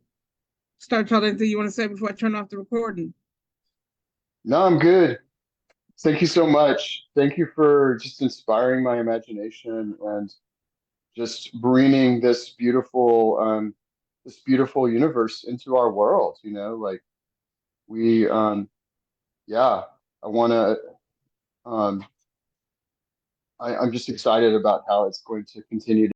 Start y'all anything you want to say before I turn off the recording? No, I'm good. Thank you so much. Thank you for just inspiring my imagination and just bringing this beautiful universe into our world. Like we, yeah, I want to, I'm just excited about how it's going to continue